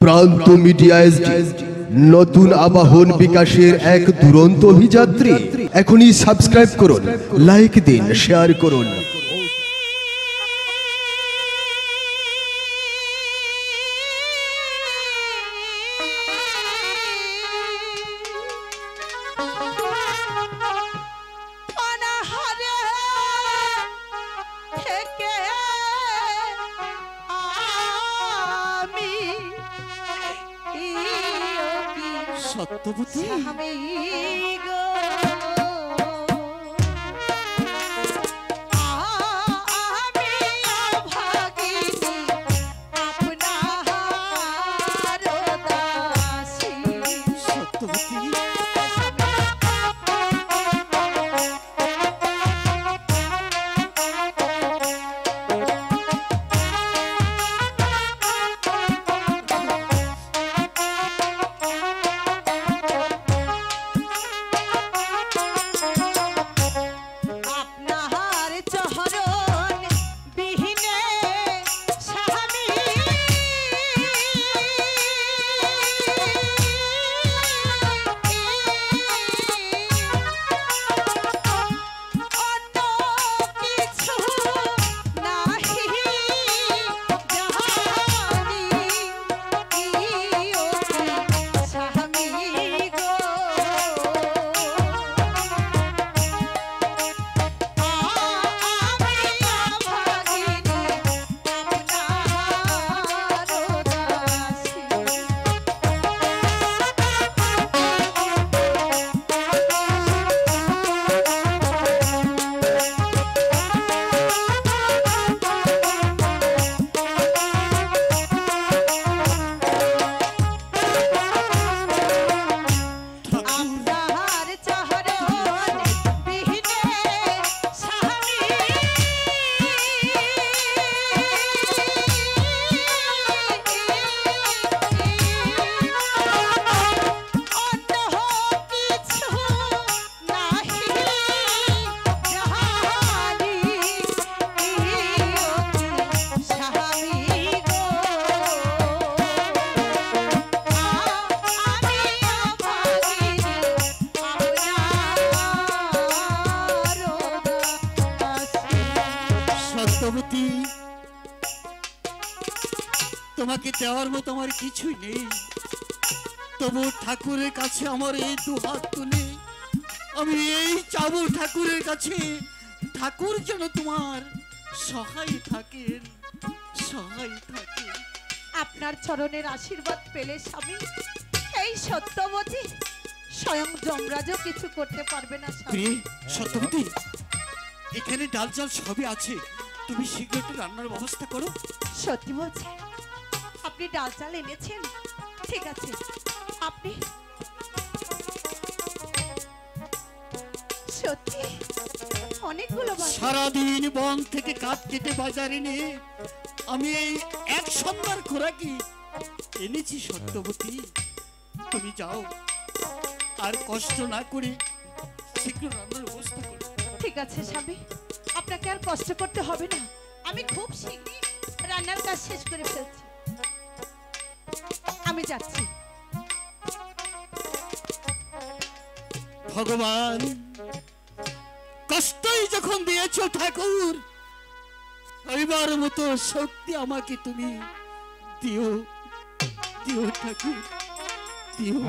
প্রান্ত media SD নতুন আবাহন বিকাশের এক দুরন্ত অভিযাত্রী। এখনই সাবস্ক্রাইব করুন, লাইক দিন, শেয়ার করুন। সত্যবতী আমি গো আমি ভাগিনী আপনার দাসী। সত্যবতী তোমাকে দেওয়ার মতো আমার কিছুই নেই, তবু ঠাকুরের কাছে আমার এই দু হাত তুলে আমি এই চাবো ঠাকুরের কাছে, ঠাকুর যেন তোমার সহায় থাকেন, সহায় থাকেন। আপনার চরণের আশীর্বাদ পেলে স্বামী এই সত্যবতী স্বয়ং যমরাজও কিছু করতে পারবে না। স্বামী সত্যবতী, এখানে ডাল চাল সবই আছে, তুমি শীঘ্র একটু রান্নার ব্যবস্থা করো। সত্যি বলছেন? আপনি ডাল চাল এনেছেন? ঠিক আছে, আপনি সত্যি অনেকগুলো সারাদিন বন থেকে কাঠ কেটে বাজারে নিয়ে আমি এই এক সন্ধ্যার খোরাকি এনেছি। সত্যবতী, তুমি যাও, আর কষ্ট না করে শীঘ্র রান্নার ব্যবস্থা করো। ঠিক আছে স্বামী, আপনাকে আর কষ্ট করতে হবে না, আমি খুব শীঘ্রই রান্নার কাজ শেষ করে ফেলছি। আমি যাচ্ছি। ভগবান, কষ্টই যখন দিয়েছো ঠাকুর, এবার মতো শক্তি আমাকে তুমি দিও, দিও ঠাকুর, দিও।